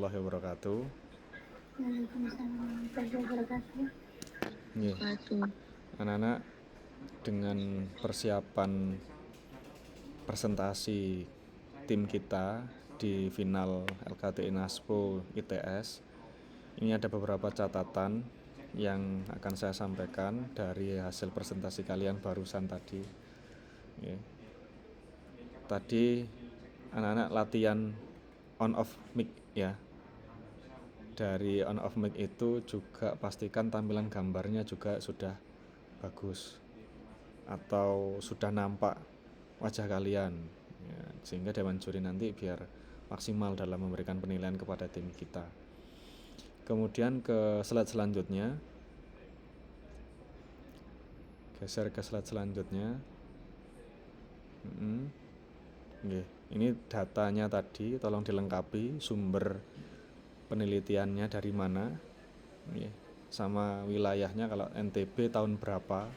Warahmatullahi wabarakatuh. Waalaikumsalam warahmatullahi wabarakatuh. Nggih. Anak-anak, dengan persiapan presentasi tim kita di final LKTI Naspo ITS, ini ada beberapa catatan yang akan saya sampaikan dari hasil presentasi kalian barusan tadi. Nggih. Tadi anak-anak latihan on off mic ya. Dari on off mic itu juga pastikan tampilan gambarnya juga sudah bagus atau sudah nampak wajah kalian ya, sehingga dewan juri nanti biar maksimal dalam memberikan penilaian kepada tim kita. Kemudian ke slide selanjutnya, geser ke slide selanjutnya. Oke, ini datanya tadi, tolong dilengkapi sumber penelitiannya dari mana, sama wilayahnya. Kalau NTB tahun berapa,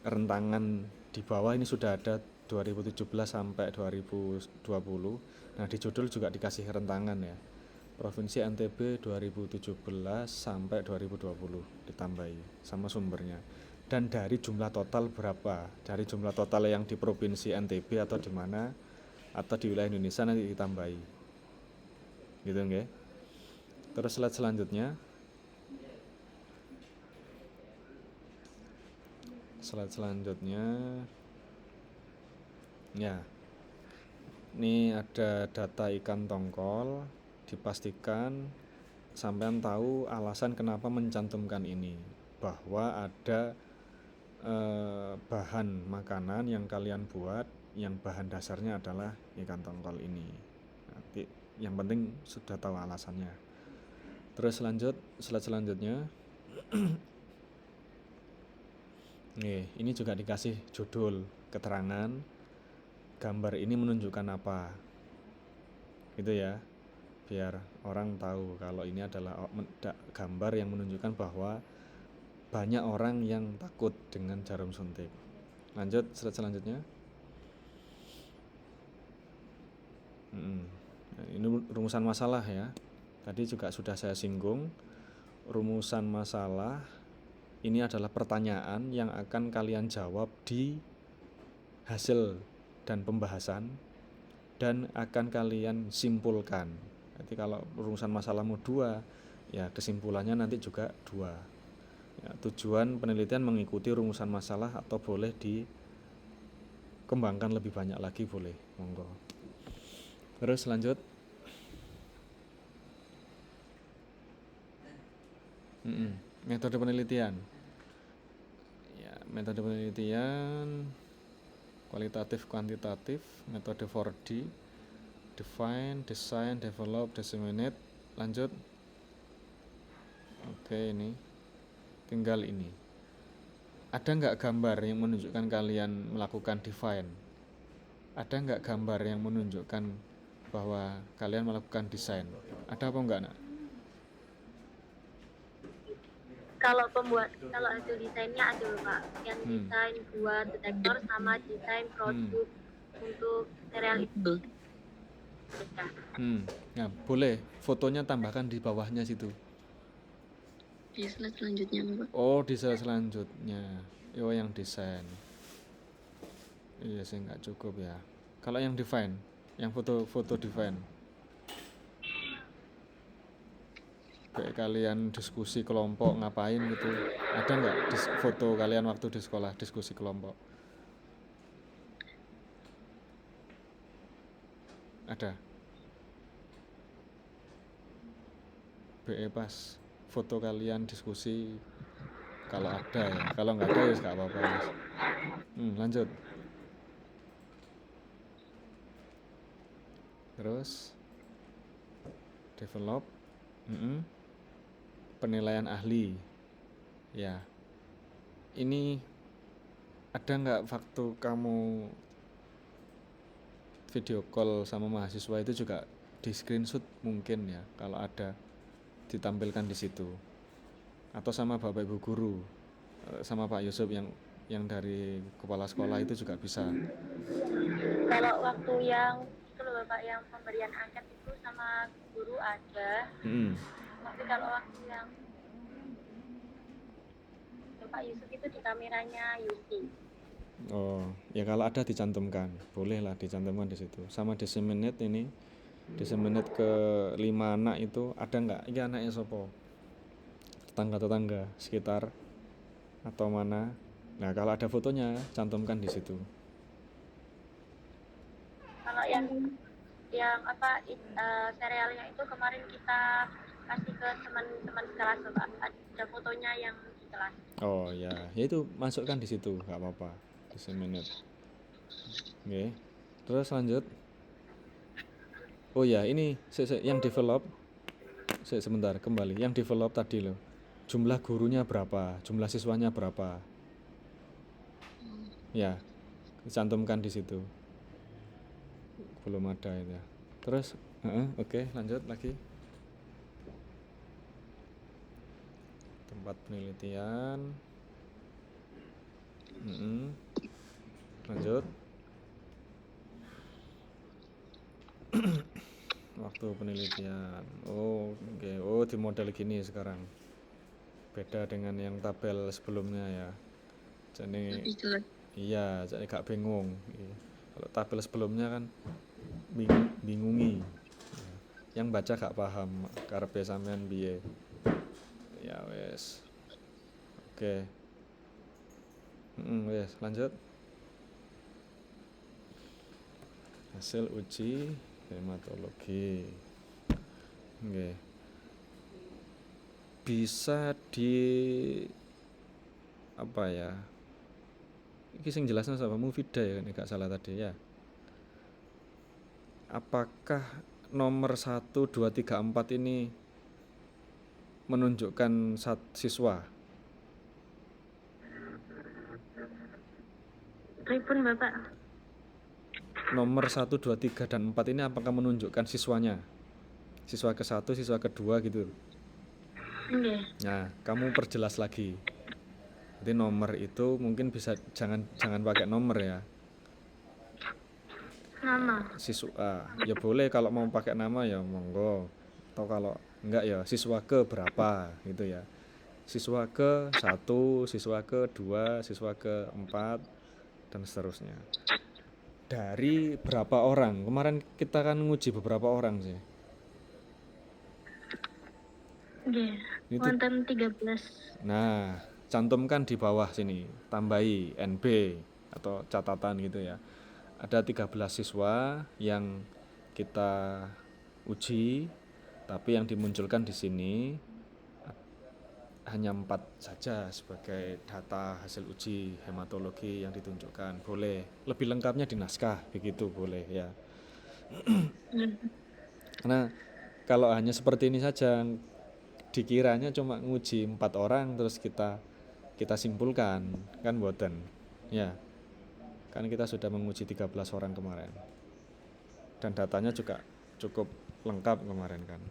rentangan di bawah ini sudah ada 2017 sampai 2020. Nah, di judul juga dikasih rentangan ya, Provinsi NTB 2017 sampai 2020 ditambahi sama sumbernya. Dan dari jumlah total berapa, dari jumlah total yang di Provinsi NTB atau di mana atau di wilayah Indonesia nanti ditambahi gitu nggih. Terus slide selanjutnya, ya, ini ada data ikan tongkol. Dipastikan sampean tahu alasan kenapa mencantumkan ini, bahwa ada bahan makanan yang kalian buat yang bahan dasarnya adalah ikan tongkol ini. Nanti yang penting sudah tahu alasannya. Terus slide selanjutnya. Nih, ini juga dikasih judul, keterangan, gambar ini menunjukkan apa, gitu ya, biar orang tahu kalau ini adalah gambar yang menunjukkan bahwa banyak orang yang takut dengan jarum suntik. Lanjut slide selanjutnya. Nah, ini rumusan masalah ya. Tadi juga sudah saya singgung. Rumusan masalah ini adalah pertanyaan yang akan kalian jawab di hasil dan pembahasan dan akan kalian simpulkan. Jadi kalau rumusan masalahmu 2, ya kesimpulannya nanti juga 2. Ya, tujuan penelitian mengikuti rumusan masalah atau boleh dikembangkan lebih banyak lagi, boleh, monggo. Terus lanjut. Metode penelitian. Ya, metode penelitian kualitatif kuantitatif, metode 4D, define, design, develop, disseminate. Lanjut. Oke, ini tinggal ini. Ada nggak gambar yang menunjukkan kalian melakukan define? Ada nggak gambar yang menunjukkan bahwa kalian melakukan desain? Ada apa enggak, nak? Kalau hasil desainnya ada Pak, yang desain buat detektor sama desain produk untuk serial itu. Nah, boleh fotonya tambahkan di bawahnya situ. Di slide selanjutnya Pak. Oh, di slide selanjutnya. Oh, yang desain. Iya sih, nggak cukup ya. Kalau yang define, yang foto define, kayak kalian diskusi kelompok ngapain gitu, ada nggak foto kalian waktu di sekolah diskusi kelompok? Ada? BE pas foto kalian diskusi, kalau ada ya, kalau nggak ada ya nggak apa-apa. Lanjut. Terus develop, penilaian ahli. Ya, ini ada nggak waktu kamu video call sama mahasiswa itu juga di screenshot mungkin ya, kalau ada ditampilkan di situ, atau sama bapak ibu guru, sama Pak Yusuf yang dari kepala sekolah itu juga bisa. Kalau waktu yang loh Bapak, yang pemberian angket itu sama guru ada. Mm-mm. Tapi kalau waktu yang Bapak Yusuf itu di kameranya Yusi. Oh, ya kalau ada dicantumkan, bolehlah dicantumkan di situ. Sama disseminate ini, disseminate ke 5 anak itu ada nggak? Ini anaknya sopo? Tetangga-tetangga sekitar atau mana? Nah, kalau ada fotonya, cantumkan di situ. Kalau yang apa serialnya itu kemarin kita kasih ke teman-teman kelas Bapak, ada fotonya yang di kelas. Oh ya, ya itu masukkan di situ, nggak apa-apa. Disseminate. Oke. Terus lanjut. Oh ya, ini yang develop. Sebentar, kembali. Yang develop tadi loh. Jumlah gurunya berapa? Jumlah siswanya berapa? Ya, dicantumkan di situ. Belum ada itu ya. Terus, oke, lanjut lagi. Tempat penelitian. Lanjut. Waktu penelitian. Oh, oke. Oh, di model gini sekarang. Beda dengan yang tabel sebelumnya ya. Jadi iya, jadi gak bingung. Iya. Kalau tabel sebelumnya kan bingungi. Yang baca gak paham karepe sampean piye. Ya wes. Oke. Wes, lanjut. Hasil uji hematologi. Oke. Bisa di apa ya? Iki sing jelasnya sama Mufida ya, ini gak salah tadi ya. Apakah nomor 1, 2, 3, 4 ini menunjukkan siswa? Pripun Bapak? Nomor 1, 2, 3, dan 4 ini apakah menunjukkan siswanya? Siswa ke-1, siswa ke-2 gitu. Nah, kamu perjelas lagi. Jadi nomor itu mungkin bisa jangan pakai nomor ya. Nama. Siswa ya boleh, kalau mau pakai nama ya monggo. Atau kalau enggak ya siswa ke berapa gitu ya. Siswa ke 1, siswa ke 2, siswa ke 4 dan seterusnya. Dari berapa orang? Kemarin kita kan nguji beberapa orang sih. Itu wonten 13. Nah, cantumkan di bawah sini, tambahi NB atau catatan gitu ya. Ada 13 siswa yang kita uji, tapi yang dimunculkan di sini hanya 4 saja sebagai data hasil uji hematologi yang ditunjukkan. Boleh, lebih lengkapnya di naskah, begitu boleh ya. Karena kalau hanya seperti ini saja, dikiranya cuma nguji 4 orang terus kita simpulkan, kan boten ya. Kan kita sudah menguji 13 orang kemarin dan datanya juga cukup lengkap kemarin kan,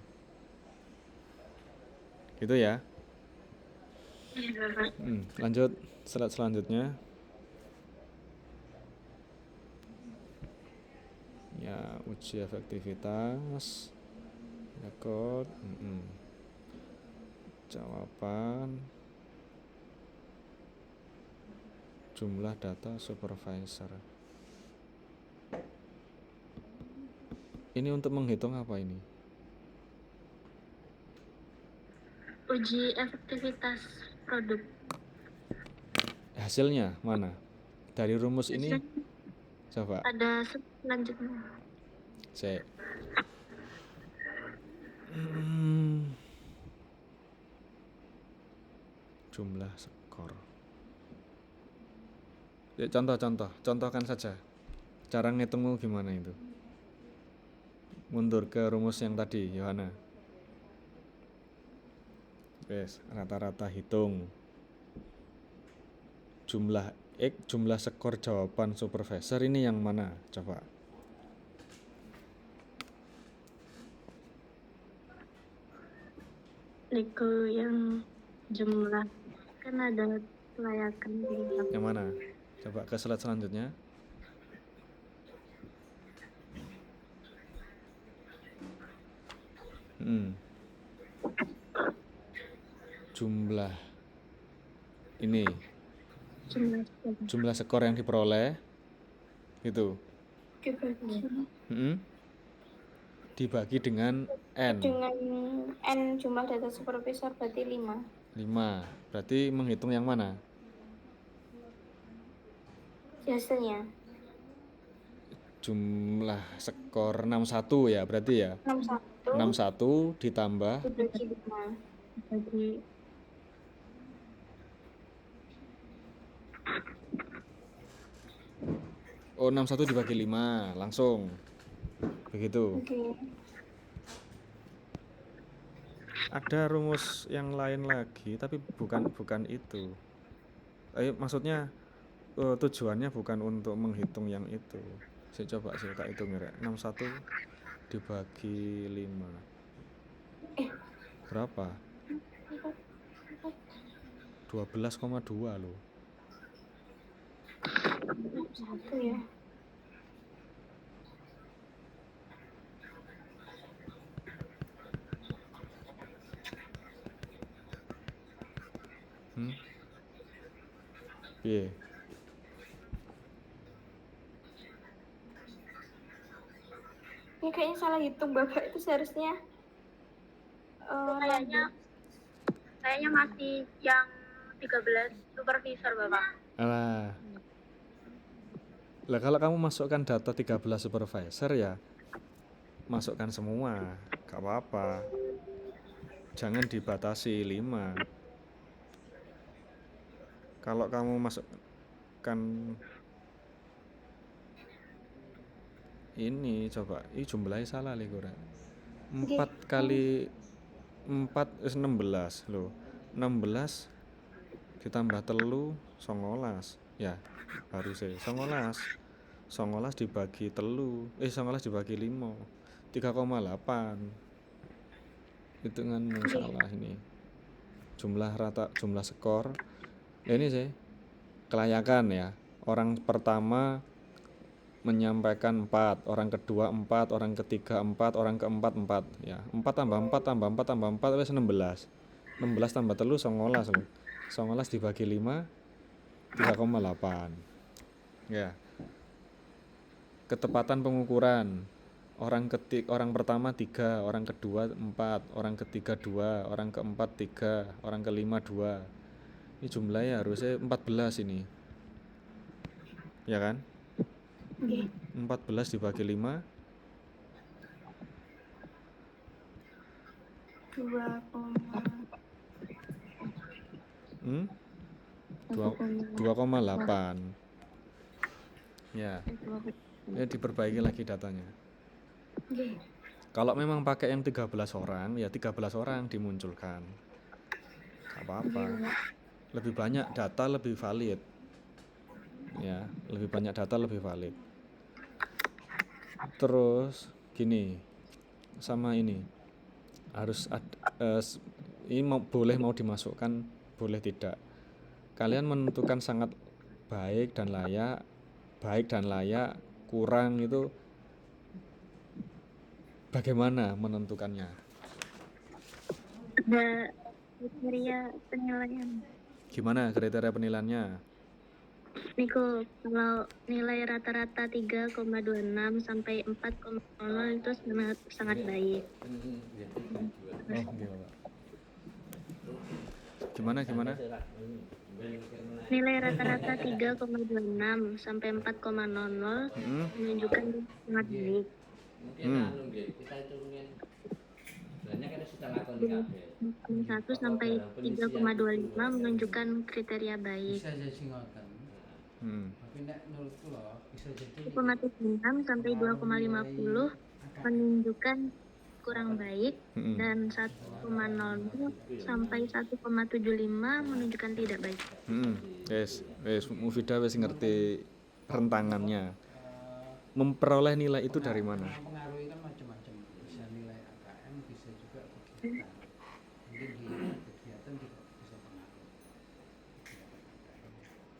gitu ya. Lanjut slide selanjutnya ya, uji efektivitas rekod, jawaban, jumlah data supervisor. Ini untuk menghitung apa ini? Uji efektivitas produk. Hasilnya mana? Dari rumus ini coba. Ada selanjutnya. Jumlah skor. Ya, contohkan saja. Cara ngitungmu gimana itu? Mundur ke rumus yang tadi, Yohana. Wes, rata-rata hitung. Jumlah X, jumlah skor jawaban supervisor ini yang mana? Coba. Itu yang jumlah, kan ada kelayakan. Yang mana? Coba ke slide selanjutnya. Mm. Jumlah ini, jumlah skor yang diperoleh itu dibagi dengan N. Dengan N jumlah data supervisor berarti 5. 5. Berarti menghitung yang mana? Hasilnya Jumlah skor 61 ya berarti ya. 61 61 ditambah dibagi 5. oh 61 dibagi 5 langsung. Begitu. Oke. Ada rumus yang lain lagi tapi bukan itu. Maksudnya tujuannya bukan untuk menghitung yang itu. Saya coba sih tak hitung ya. 61 dibagi 5. Berapa? 12,2 loh. 1 ya. Iya. Ini kayaknya salah hitung Bapak, itu seharusnya Itu kayaknya masih yang 13 supervisor Bapak. Lah kalau kamu masukkan data 13 supervisor ya masukkan semua, gak apa-apa. Jangan dibatasi 5. Kalau kamu masukkan ini coba, jumlahnya salah lho ora. 4 kali 4 is 16 loh. 16 ditambah telu 19 ya harusnya 19 dibagi telu 19 dibagi 5 3,8. Hitunganmu salah ini. Jumlah skor ini sih kelayakan ya. Orang pertama menyampaikan 4, orang kedua 4, orang ketiga 4, orang keempat 4 ya. 4 tambah 4 tambah 4 tambah 4 wis 16. 16 tambah telu 19 loh. 19 dibagi 5 3,8. Ya. Ketepatan pengukuran. Orang pertama 3, orang kedua 4, orang ketiga 2, orang keempat 3, orang kelima 2. Ini jumlahnya harusnya 14 ini. Ya kan? 14 dibagi 5 2,8. Ya. Ya diperbaiki lagi datanya. Kalau memang pakai yang 13 orang, ya 13 orang dimunculkan. Gak apa-apa. Lebih banyak data lebih valid. Ya, lebih banyak data lebih valid. Terus gini, sama ini harus ini boleh mau dimasukkan, boleh tidak. Kalian menentukan sangat baik dan layak, kurang itu bagaimana menentukannya? Ada kriteria penilaian. Gimana kriteria penilaiannya? Niko, kalau nilai rata-rata 3,26 sampai 4,00 itu sangat baik. Gimana? Nilai rata-rata 3,26 sampai 4,00 menunjukkan sangat baik. 1 sampai 3,25 menunjukkan kriteria baik. 1,76 sampai 2,50 menunjukkan kurang baik, dan 1,00 sampai 1,75 menunjukkan tidak baik. Wes Mufidah wes ngerti rentangannya. Memperoleh nilai itu dari mana? Mempengaruhi kan macam-macam, bisa nilai AKM, bisa juga kegiatan. Mungkin di kegiatan juga bisa pengaruh.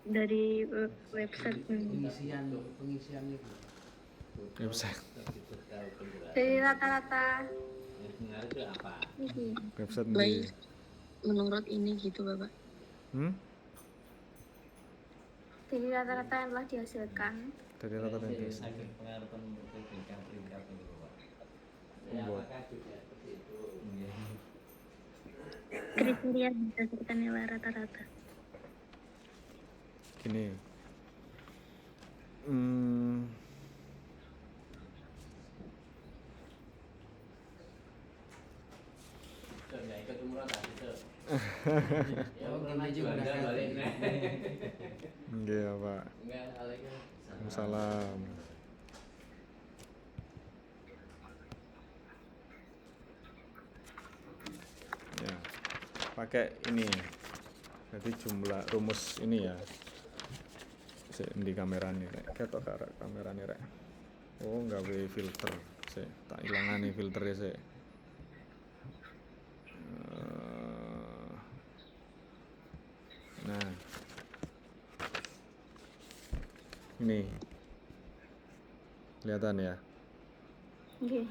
Dari website Pengisian itu. Website. Dari rata-rata Iki. Website Baik. di Menurut ini gitu Bapak. Dari rata-rata yang telah dihasilkan. dari rata-rata Indonesia. Buat Kriteria berdasarkan nilai rata-rata. gini. Oh, gini aja berangkat. Nggih ya, Pak. Salam. Ya. Pakai ini. Jadi jumlah rumus ini ya. Di kamera nih, rek. Ketok karo kamera nih, rek. Oh, nggawe filter. Tak ilangane filternya sih. Nah, ini kelihatan ya. Oke.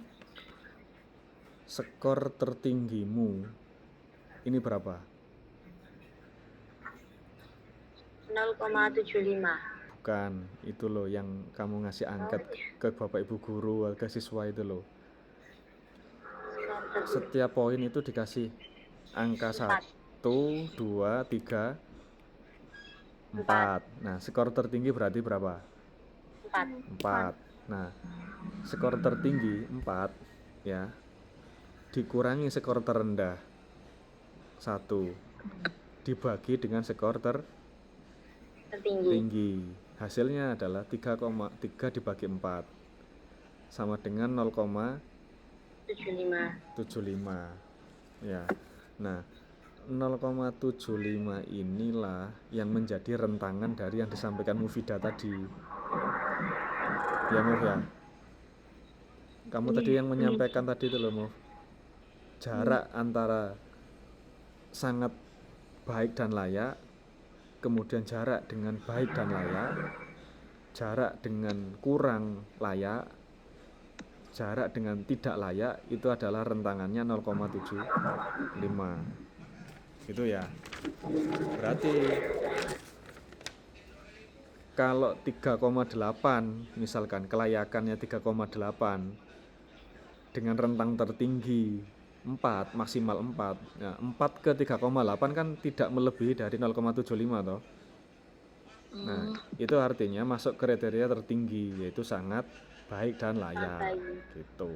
Skor tertinggimu ini berapa? 0,75. Bukan, itu loh yang kamu ngasih angket ke bapak ibu guru, ke siswa itu loh. Setiap poin itu dikasih angka 1, 2, 3, 4. Nah, skor tertinggi berarti berapa? 4. Nah, skor tertinggi 4 ya. Dikurangi skor terendah 1. Dibagi dengan skor tertinggi. Hasilnya adalah 3,3 dibagi 4 sama dengan 0,75. Ya. Nah, 0,75 inilah yang menjadi rentangan dari yang disampaikan Mufida tadi. Ya, Muf ya. Kamu tadi yang menyampaikan tadi itu loh, Muf. Jarak antara sangat baik dan layak, kemudian jarak dengan baik dan layak, jarak dengan kurang layak, jarak dengan tidak layak, itu adalah rentangannya 0,75. Gitu ya. Berarti kalau 3,8 misalkan kelayakannya 3,8 dengan rentang tertinggi 4, maksimal 4. Nah, 4 ke 3,8 kan tidak melebihi dari 0,75 toh. Nah, itu artinya masuk kriteria tertinggi, yaitu sangat baik dan layak. Gitu.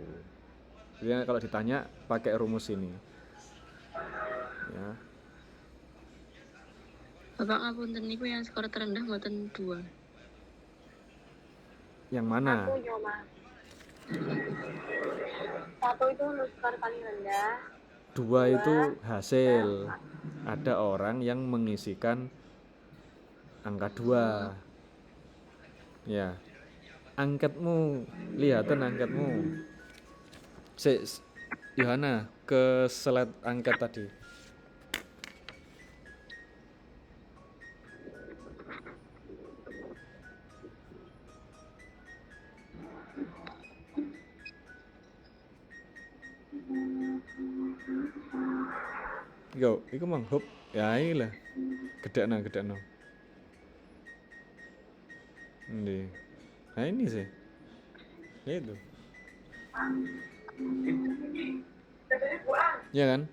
Jadi kalau ditanya pakai rumus ini. Ya. Bapak ngapunten niku yang skor terendah mboten 2. Yang mana? Aku nyoba. 1 itu skor paling rendah. 2 itu hasil. Ada orang yang mengisikan angka 2. Ya. Angketmu, lihatan angketmu. Yohana ke slide angket tadi. Yo, iku mang hop. Ya iki lah. Gedekno. Ini. Nah ini sih. Itu. Iya kan?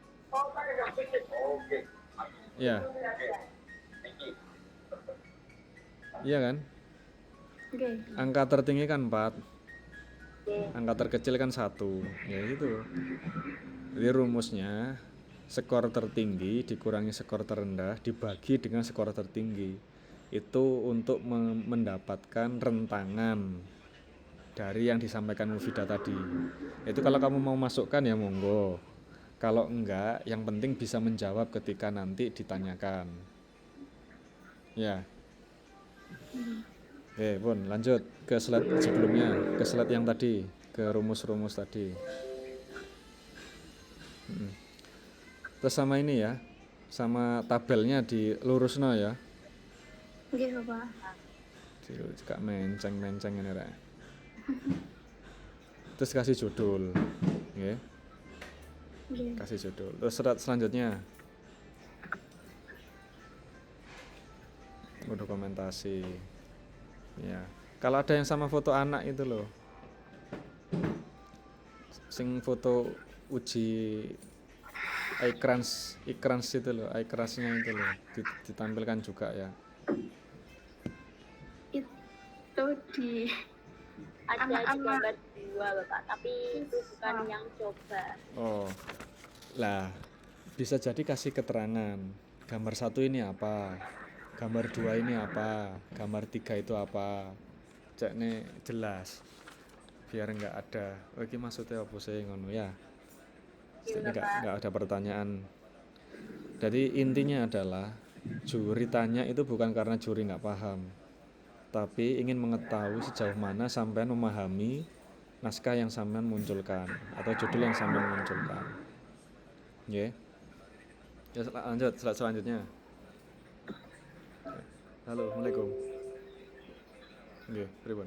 Iya. Iya kan? Oke. Angka tertinggi kan 4. Angka terkecil kan 1. Ya gitu. Jadi rumusnya skor tertinggi dikurangi skor terendah dibagi dengan skor tertinggi. Itu untuk mendapatkan rentangan dari yang disampaikan Mufida tadi. Itu kalau kamu mau masukkan ya monggo. Kalau enggak, yang penting bisa menjawab ketika nanti ditanyakan. Ya. Pun lanjut ke slide sebelumnya, ke slide yang tadi, ke rumus-rumus tadi. Terus sama ini ya, sama tabelnya di lurusno ya. Oke, Bapak. Cekak menceng ini rek. Terus kasih judul, nggih. Nggih. kasih judul. Terus surat selanjutnya dokumentasi. Ya, kalau ada yang sama foto anak itu loh, sing foto uji iCrunch itu loh, iCrunch-nya itu loh, ditampilkan juga ya. Itu di Ada di Anak-anak. gambar 2 Bapak, tapi itu bukan yang coba. Oh, lah bisa jadi kasih keterangan. Gambar 1 ini apa? Gambar 2 ini apa? Gambar 3 itu apa? Cek nih jelas. Biar nggak ada. Oh, ini maksudnya apa sih ngono ya? Setidaknya nggak ada pertanyaan. Jadi intinya adalah juri tanya itu bukan karena juri nggak paham, tapi ingin mengetahui sejauh mana sampean memahami naskah yang sampean munculkan atau judul yang sampean munculkan. Ya. Ya lanjut slide selanjutnya. Halo, Assalamualaikum. Nggih, pripun?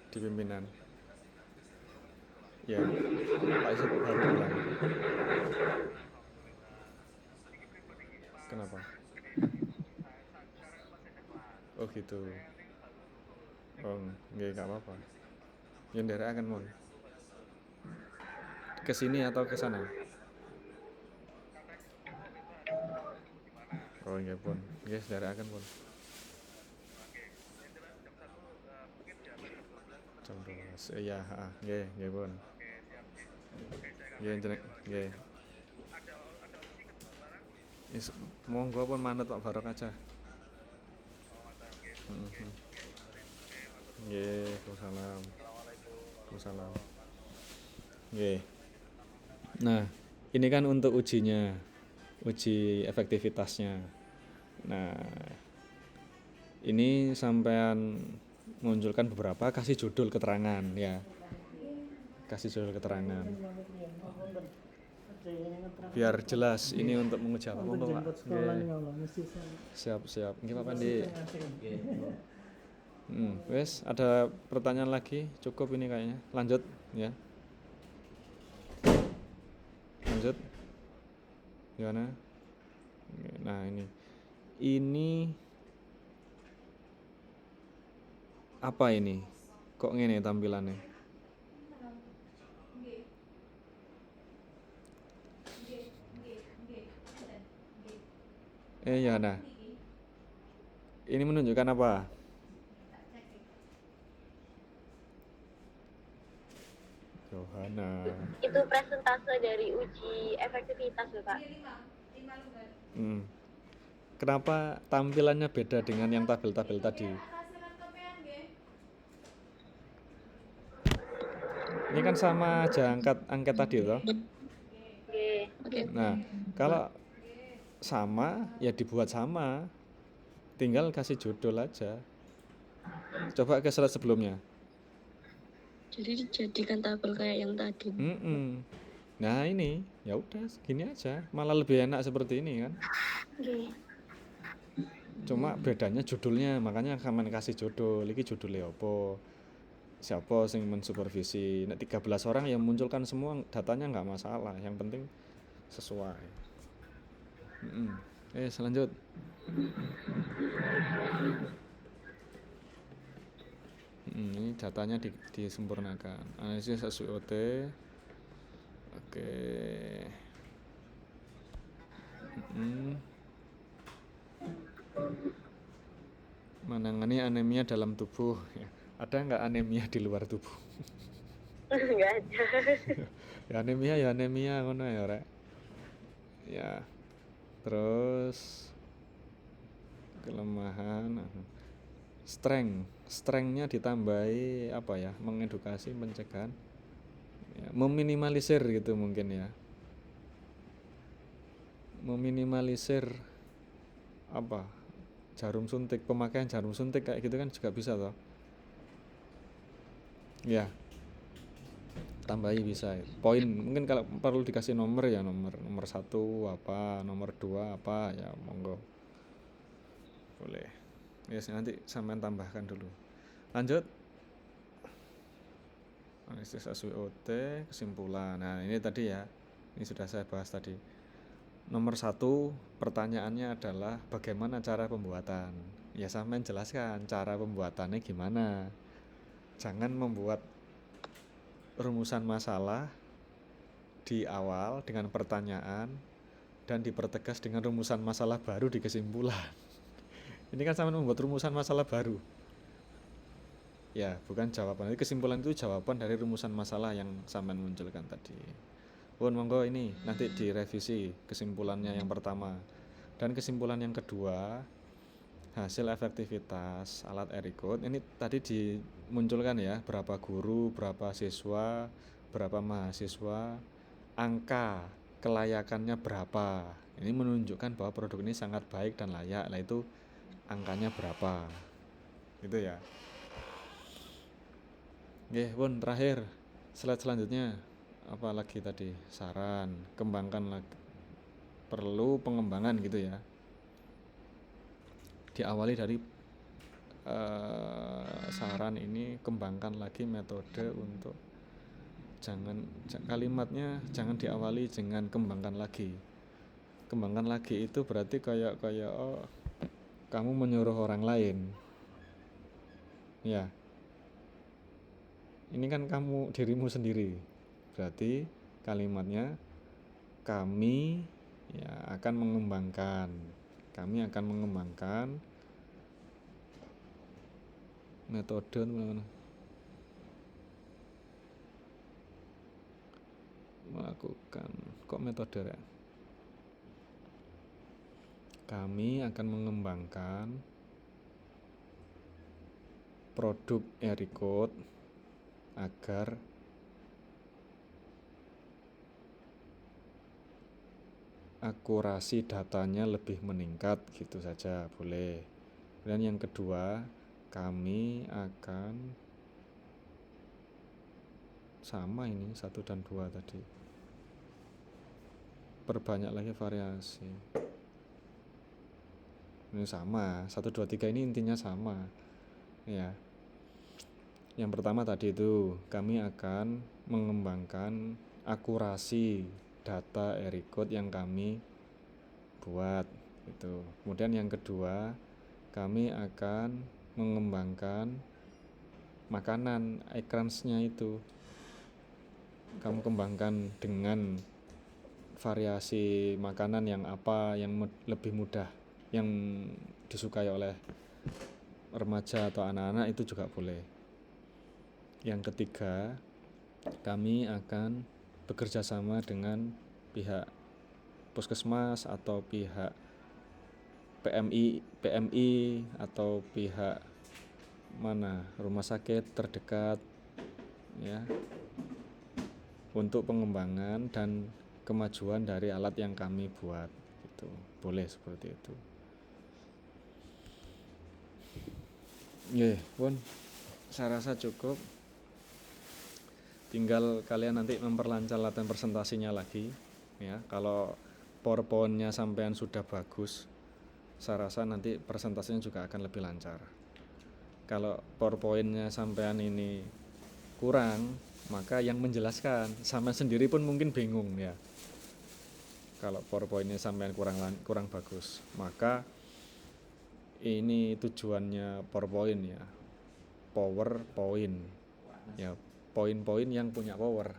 Di pimpinan. Ya. Pak Isut baru pulang. Kenapa? Oh gitu. Oh, nggih enggak apa-apa. Yang daerah akan mon. Ke sini atau ke sana? Oh nggih pun. Nggih daerah akan pun. Jam 12. Iya, heeh. Nggih pun. Nggih jeneng nggih. Monggo pun manut Pak Barok aja. Nggih, Waalaikumsalam. Waalaikumsalam. Nggih. Nah, ini kan untuk ujinya, uji efektivitasnya. Nah, ini sampean munculkan beberapa, kasih judul keterangan ya. Kasih judul keterangan. Biar jelas ini untuk menguji apa Pak. Siap. Nggih Pak Pandi. Wes ada pertanyaan lagi? Cukup ini kayaknya. Lanjut ya. Lanjut. Gimana? Nah, ini apa ini? Kok ngene tampilannya? Ya nah. Ini menunjukkan apa? Johanna. Itu presentase dari uji efektivitas Bapak. Kenapa tampilannya beda dengan yang tabel-tabel tadi? Ini kan sama aja angket tadi toh. Nah, kalau sama ya dibuat sama. Tinggal kasih judul aja. Coba ke slide sebelumnya. Jadi dijadikan tabel kayak yang tadi. Nah, ini ya udah gini aja. Malah lebih enak seperti ini kan. Nggih. Cuma bedanya judulnya, makanya kamen kasih judul. Iki judulnya apa? Siapa sing mensupervisi? Nek 13 orang yang munculkan semua datanya nggak masalah, yang penting sesuai. Selanjut. Ini datanya disempurnakan. Analisis SWOT. Oke. Menangani anemia dalam tubuh. Ada nggak anemia di luar tubuh? Enggak ada. Ya anemia ngono ya rek. Ya. Terus kelemahan, strength-nya ditambahi apa ya? Mengedukasi, pencegahan, ya, meminimalisir gitu mungkin ya. Meminimalisir apa? Jarum suntik, pemakaian jarum suntik kayak gitu kan juga bisa toh. Ya. Tambahi bisa. Poin mungkin kalau perlu dikasih nomor ya nomor 1 apa, nomor 2 apa ya monggo. Boleh. Yes, nanti sampean tambahkan dulu. Lanjut. Analisis SWOT, kesimpulan. Nah, ini tadi ya. Ini sudah saya bahas tadi. Nomor 1 pertanyaannya adalah bagaimana cara pembuatan. Ya sampean jelaskan cara pembuatannya gimana. Jangan membuat rumusan masalah di awal dengan pertanyaan dan dipertegas dengan rumusan masalah baru di kesimpulan. Ini kan sampean membuat rumusan masalah baru. Ya, bukan jawaban. Jadi kesimpulan itu jawaban dari rumusan masalah yang sampean munculkan tadi. Monggo ini nanti direvisi kesimpulannya yang pertama. Dan kesimpulan yang kedua, hasil efektivitas alat Ericode. Ini tadi dimunculkan ya, berapa guru, berapa siswa, berapa mahasiswa, angka kelayakannya berapa. Ini menunjukkan bahwa produk ini sangat baik dan layak. Nah itu angkanya berapa. Gitu ya. Oke, terakhir slide selanjutnya apa lagi tadi? Saran, kembangkan lagi. Perlu pengembangan gitu ya. Diawali dari saran ini, kembangkan lagi metode untuk kalimatnya jangan diawali dengan kembangkan lagi. Kembangkan lagi itu berarti kayak kamu menyuruh orang lain. Ya. Ini kan kamu dirimu sendiri. Berarti kalimatnya kami ya akan mengembangkan. Kami akan mengembangkan metode melakukan metode ya. Kami akan mengembangkan produk Ericode agar akurasi datanya lebih meningkat, gitu saja boleh. Dan yang kedua, kami akan sama ini 1 dan 2 tadi. Perbanyak lagi variasi. Ini sama, 1 2 3 ini intinya sama. Ya. Yang pertama tadi itu, kami akan mengembangkan akurasi data Ericode yang kami buat itu. Kemudian yang kedua, kami akan mengembangkan makanan iCrunchy-nya itu. Kamu kembangkan dengan variasi makanan yang apa yang lebih mudah, yang disukai oleh remaja atau anak-anak, itu juga boleh. Yang ketiga, kami akan bekerja sama dengan pihak puskesmas atau pihak PMI atau pihak rumah sakit terdekat ya, untuk pengembangan dan kemajuan dari alat yang kami buat. Itu boleh seperti itu. Saya rasa cukup. Tinggal kalian nanti memperlancar latihan presentasinya lagi ya. Kalau PowerPoint-nya sampean sudah bagus, saya rasa nanti presentasinya juga akan lebih lancar. Kalau PowerPoint-nya sampean ini kurang, maka yang menjelaskan sampean sendiri pun mungkin bingung ya. Kalau PowerPoint-nya sampean kurang bagus, maka ini tujuannya PowerPoint ya. PowerPoint ya. Poin-poin yang punya power.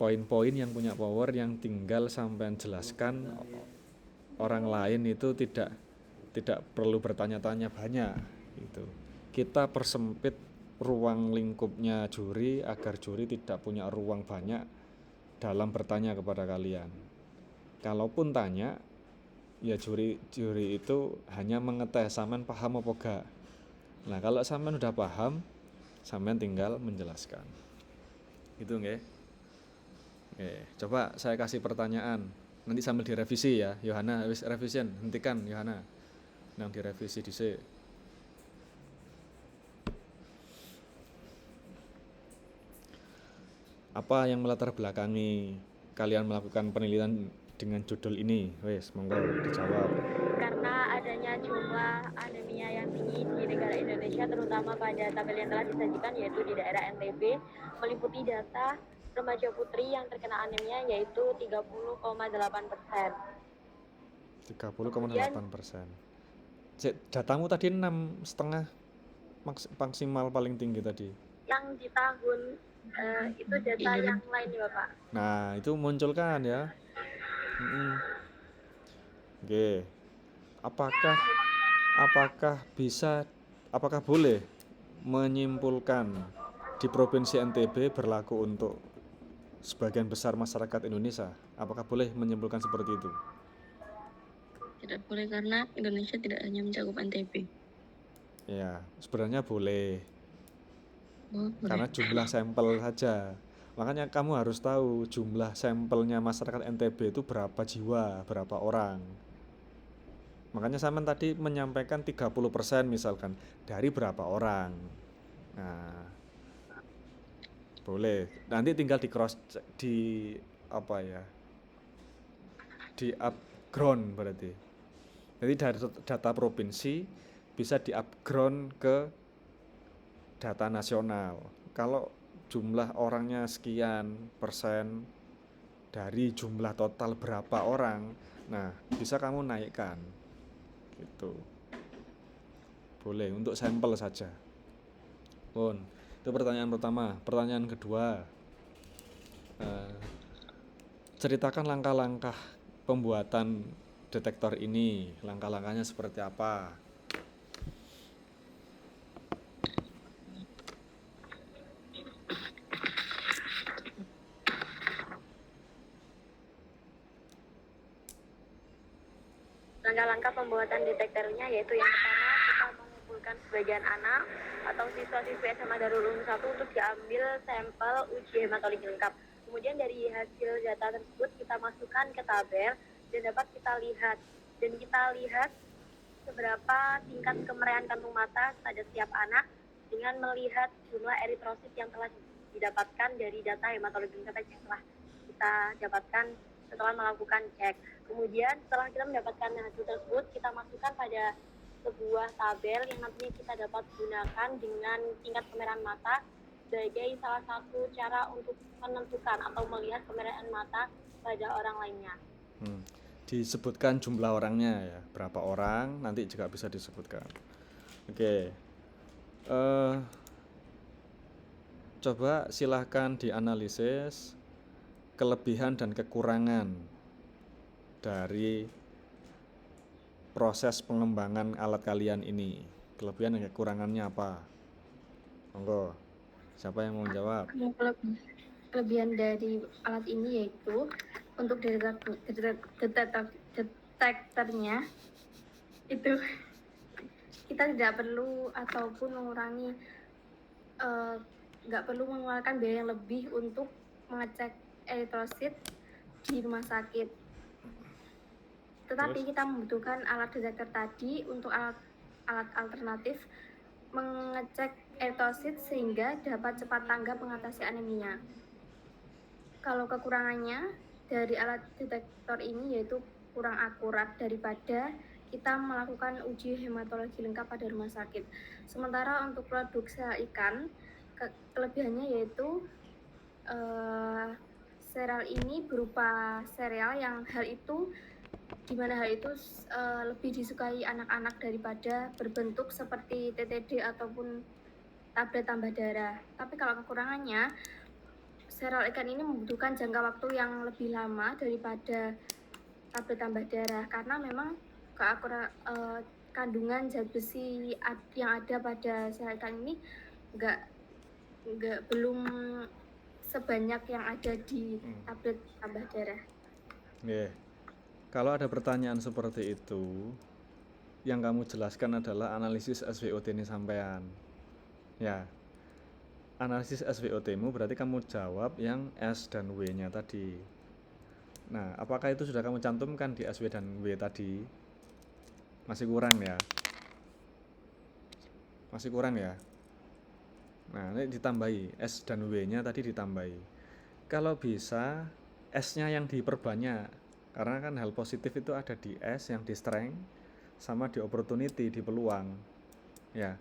Poin-poin yang punya power yang tinggal sampean jelaskan, orang lain itu tidak perlu bertanya-tanya banyak gitu. Kita persempit ruang lingkupnya juri agar juri tidak punya ruang banyak dalam bertanya kepada kalian. Kalaupun tanya, ya juri itu hanya mengetes sampean paham apa enggak. Nah, kalau sampean udah paham, sampean tinggal menjelaskan. Gitu nggih. Coba saya kasih pertanyaan. Nanti sambil direvisi ya, Yohana, wis revision, hentikan Yohana. Nang direvisi dhisik. Apa yang melatar belakangi kalian melakukan penelitian dengan judul ini? Wes, monggo dijawab. Karena karena adanya jumlah anemia yang tinggi di negara Indonesia, terutama pada tabel yang telah disajikan yaitu di daerah NTB, meliputi data remaja putri yang terkena anemia yaitu 30,8%. 30,8%. Datamu tadi 6,5 maksimal paling tinggi tadi. Yang di tahun itu data yang lain ya Bapak. Nah, itu munculkan ya. Oke. Apakah boleh menyimpulkan di Provinsi NTB berlaku untuk sebagian besar masyarakat Indonesia? Apakah boleh menyimpulkan seperti itu? Tidak boleh karena Indonesia tidak hanya mencakup NTB. Ya, sebenarnya boleh. Oh, Karena jumlah sampel saja. Makanya kamu harus tahu jumlah sampelnya masyarakat NTB itu berapa jiwa, berapa orang. Makanya saya tadi menyampaikan 30% misalkan dari berapa orang. Nah, boleh. Nanti tinggal di cross check, di upground berarti. Jadi dari data provinsi bisa di upground ke data nasional. Kalau jumlah orangnya sekian persen dari jumlah total berapa orang, nah bisa kamu naikkan gitu. Boleh untuk sampel saja. Itu pertanyaan pertama. Pertanyaan kedua, ceritakan langkah-langkah pembuatan detektor ini. Langkah-langkahnya seperti apa? Langkah-langkah pembuatan detektornya yaitu yang pertama kita mengumpulkan sebagian anak atau siswa-siswi SMA Darul Ulum 1 untuk diambil sampel uji hematologi lengkap. Kemudian dari hasil data tersebut kita masukkan ke tabel dan dapat kita lihat seberapa tingkat kemerahan kantung mata pada setiap anak dengan melihat jumlah eritrosit yang telah didapatkan dari data hematologi lengkap yang telah kita dapatkan setelah melakukan cek. Kemudian setelah kita mendapatkan hasil tersebut, kita masukkan pada sebuah tabel yang nantinya kita dapat gunakan dengan tingkat kemerahan mata sebagai salah satu cara untuk menentukan atau melihat kemerahan mata pada orang lainnya. Disebutkan jumlah orangnya ya, berapa orang nanti juga bisa disebutkan. Oke. Coba silahkan dianalisis kelebihan dan kekurangan dari proses pengembangan alat kalian ini. Kelebihan dan kekurangannya apa? Monggo, siapa yang mau menjawab? Kelebihan dari alat ini yaitu untuk detektornya itu kita tidak perlu ataupun mengurangi nggak perlu mengeluarkan biaya yang lebih untuk mengecek eritrosit di rumah sakit. Tetapi kita membutuhkan alat detektor tadi untuk alat alternatif mengecek eritrosit sehingga dapat cepat tanggap mengatasi anemia. Kalau kekurangannya dari alat detektor ini yaitu kurang akurat daripada kita melakukan uji hematologi lengkap pada rumah sakit. Sementara untuk produk sel ikan, kelebihannya yaitu serial ini berupa serial yang dimana hal itu lebih disukai anak-anak daripada berbentuk seperti TTD ataupun tablet tambah darah. Tapi kalau kekurangannya, serial ikan ini membutuhkan jangka waktu yang lebih lama daripada tablet tambah darah karena memang kandungan zat besi yang ada pada serial ikan ini belum sebanyak yang ada di tablet tambah darah. Kalau ada pertanyaan seperti itu, yang kamu jelaskan adalah analisis SWOT ini sampean. Ya, analisis SWOT-mu berarti kamu jawab yang S dan W-nya tadi. Nah, apakah itu sudah kamu cantumkan di SW dan W tadi? Masih kurang ya? Masih kurang ya? Nah, ini ditambahi, S dan W-nya tadi ditambahi. Kalau bisa, S-nya yang diperbanyak. Karena kan hal positif itu ada di S yang di strength, sama di opportunity, di peluang. Ya.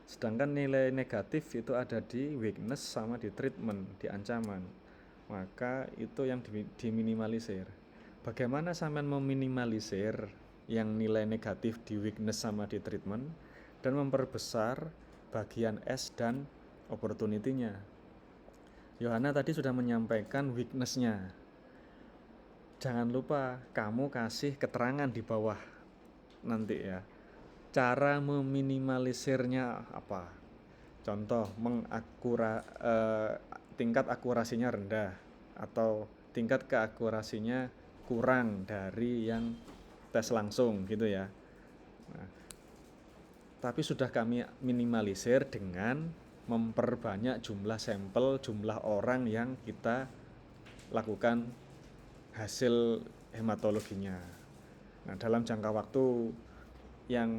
Sedangkan nilai negatif itu ada di weakness sama di treatment, di ancaman. Maka itu yang diminimalisir. Bagaimana sampean meminimalisir yang nilai negatif di weakness sama di treatment dan memperbesar bagian S dan opportunity-nya? Yohana tadi sudah menyampaikan weakness-nya. Jangan lupa kamu kasih keterangan di bawah nanti ya. Cara meminimalisirnya apa? Contoh, tingkat akurasinya rendah atau tingkat keakurasinya kurang dari yang tes langsung gitu ya. Nah, tapi sudah kami minimalisir dengan memperbanyak jumlah sampel, jumlah orang yang kita lakukan hasil hematologinya. Nah, dalam jangka waktu yang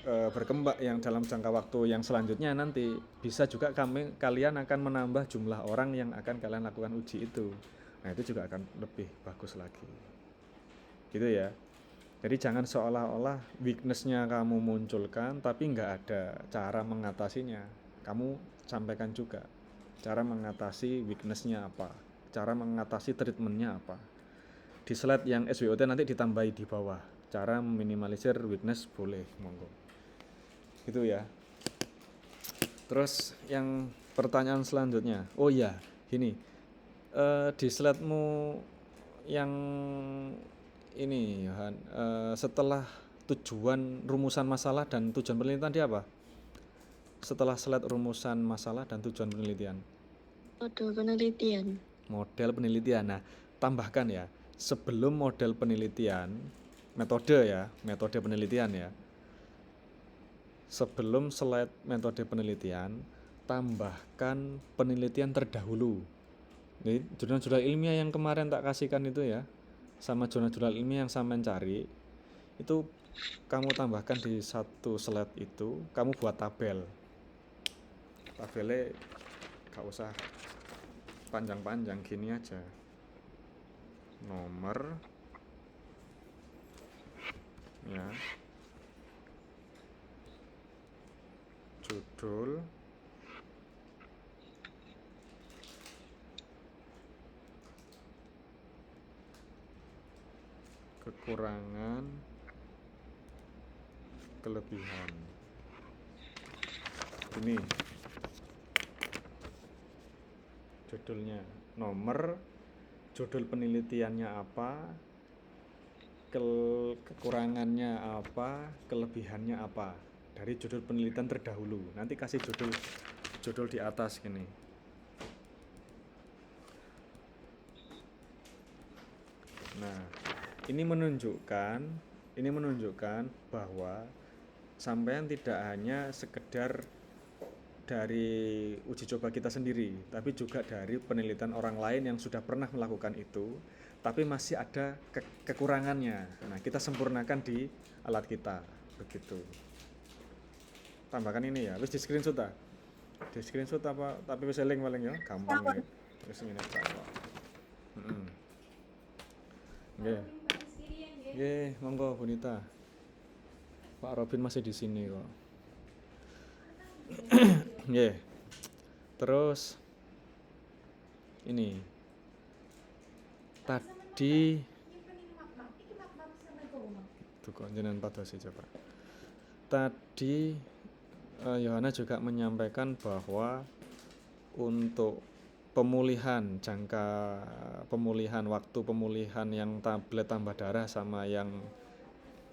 berkembang, yang dalam jangka waktu yang selanjutnya nanti bisa juga kalian akan menambah jumlah orang yang akan kalian lakukan uji itu. Nah, itu juga akan lebih bagus lagi. Gitu ya. Jadi jangan seolah-olah weakness-nya kamu munculkan tapi nggak ada cara mengatasinya. Kamu sampaikan juga cara mengatasi weakness-nya apa, cara mengatasi treatment-nya apa. Di slide yang SWOT nanti ditambahi di bawah. Cara meminimalisir weakness boleh, monggo. Gitu ya. Terus yang pertanyaan selanjutnya. Oh iya, gini. Di slide-mu yang ini Yohan, setelah tujuan rumusan masalah dan tujuan penelitian dia apa? Setelah slide rumusan masalah dan tujuan penelitian. Model penelitian. Model penelitian. Nah, tambahkan ya, sebelum model penelitian, metode penelitian ya. Sebelum slide metode penelitian, tambahkan penelitian terdahulu. Jadi jurnal-jurnal ilmiah yang kemarin tak kasihkan itu ya, sama jurnal-jurnal ilmiah yang sampean cari, itu kamu tambahkan di satu slide itu, kamu buat tabel. Tabelnya gak usah panjang-panjang, gini aja. Nomor, ya, judul, kekurangan, kelebihan. Ini judulnya, nomor, judul penelitiannya apa, kekurangannya apa, kelebihannya apa, dari judul penelitian terdahulu. Nanti kasih judul di atas gini. Nah, ini menunjukkan bahwa sampean tidak hanya sekedar dari uji coba kita sendiri, tapi juga dari penelitian orang lain yang sudah pernah melakukan itu, tapi masih ada kekurangannya. Nah, kita sempurnakan di alat kita, begitu. Tambahkan ini ya, wis di screenshot ta? Di screenshot apa? Tapi wis eling paling ya, gampang ya. Wis ngene ta. Nggih. Nggih, monggo Bonita. Pak Robin masih di sini kok. Nggih. Terus ini tadi tuh kok jenengan padosi coba. Tadi Yohana juga menyampaikan bahwa untuk waktu pemulihan yang tablet tambah darah sama yang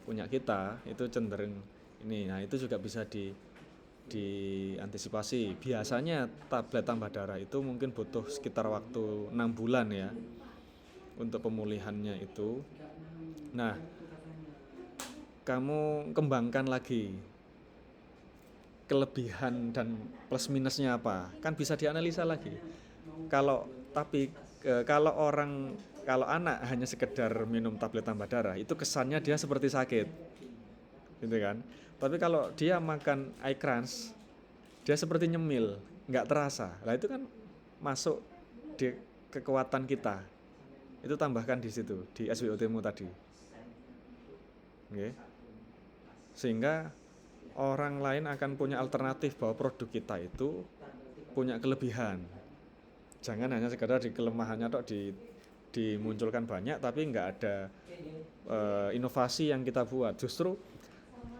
punya kita itu cenderung ini. Nah, itu juga bisa diantisipasi. Biasanya tablet tambah darah itu mungkin butuh sekitar waktu 6 bulan ya untuk pemulihannya itu. Nah, kamu kembangkan lagi kelebihan dan plus minusnya apa, kan bisa dianalisa lagi. Kalau anak hanya sekedar minum tablet tambah darah, itu kesannya dia seperti sakit, gitu kan. Tapi kalau dia makan eye crunch, dia seperti nyemil, nggak terasa. Lah itu kan masuk di kekuatan kita. Itu tambahkan di situ di SWOT-mu tadi. Oke. sehingga orang lain akan punya alternatif bahwa produk kita itu punya kelebihan. Jangan hanya sekedar di kelemahannya tok dimunculkan banyak tapi nggak ada inovasi yang kita buat. Justru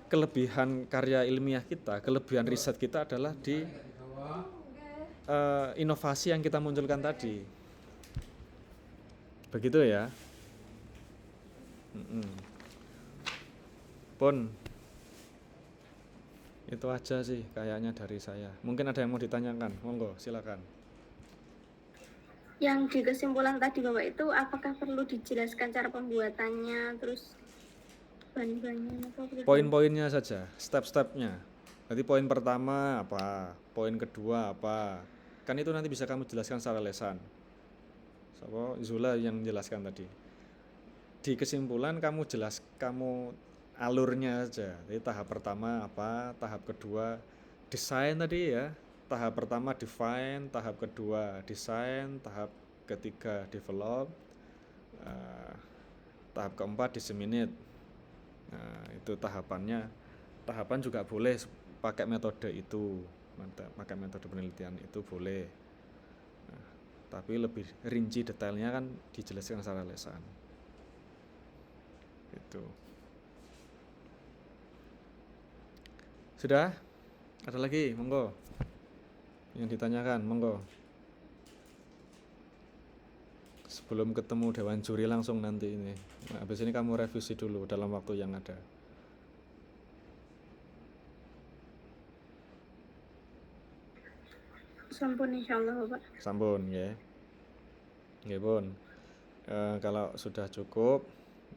kelebihan karya ilmiah kita, kelebihan riset kita adalah di inovasi yang kita munculkan tadi. Begitu ya. Pun itu aja sih kayaknya dari saya. Mungkin ada yang mau ditanyakan, monggo silakan. Yang di kesimpulan tadi Bapak itu apakah perlu dijelaskan cara pembuatannya, terus bahan-bahannya apa gitu? Poin-poinnya saja, step-stepnya. Nanti poin pertama apa, poin kedua apa, kan itu nanti bisa kamu jelaskan secara lesan. Zula yang menjelaskan tadi. Di kesimpulan kamu alurnya aja. Jadi tahap pertama apa, tahap kedua desain tadi ya. Tahap pertama define, tahap kedua desain, tahap ketiga develop, tahap keempat disseminate. Nah, itu tahapannya. Tahapan juga boleh pakai metode itu, pakai metode penelitian itu boleh. Nah, tapi lebih rinci detailnya kan dijelaskan secara lesan. Itu. Sudah? Ada lagi? Monggo. Yang ditanyakan, monggo. Sebelum ketemu dewan juri langsung nanti ini. Nah, habis ini kamu revisi dulu dalam waktu yang ada. Sampun insyaallah Bapak. Sampun ya. Nggih pun. Kalau sudah cukup,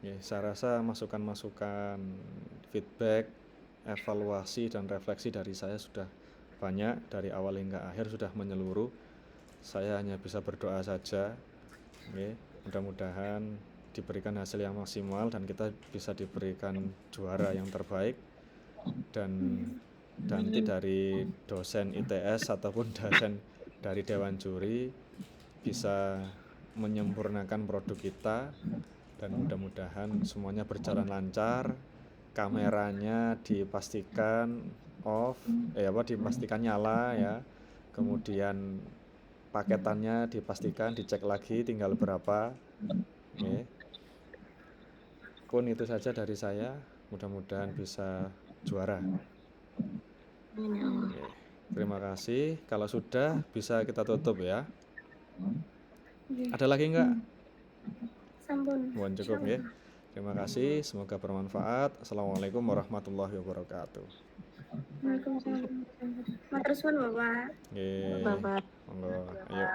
ya, saya rasa masukan-masukan, feedback, evaluasi dan refleksi dari saya sudah banyak, dari awal hingga akhir sudah menyeluruh. Saya hanya bisa berdoa saja, ya, mudah-mudahan diberikan hasil yang maksimal dan kita bisa diberikan juara yang terbaik, dan nanti dari dosen ITS ataupun dosen dari dewan juri bisa menyempurnakan produk kita, dan mudah-mudahan semuanya berjalan lancar, kameranya dipastikan dipastikan nyala ya, kemudian paketannya dipastikan dicek lagi tinggal berapa. Okay. Pun itu saja dari saya, mudah-mudahan bisa juara. Okay. Terima kasih. Kalau sudah bisa kita tutup ya. Ada lagi enggak? Sampun. Mohon cukup ya. Terima kasih, semoga bermanfaat. Assalamualaikum warahmatullahi wabarakatuh. Waalaikumsalam. Matur suwun Bapak. Nggih. Monggo. Ayo.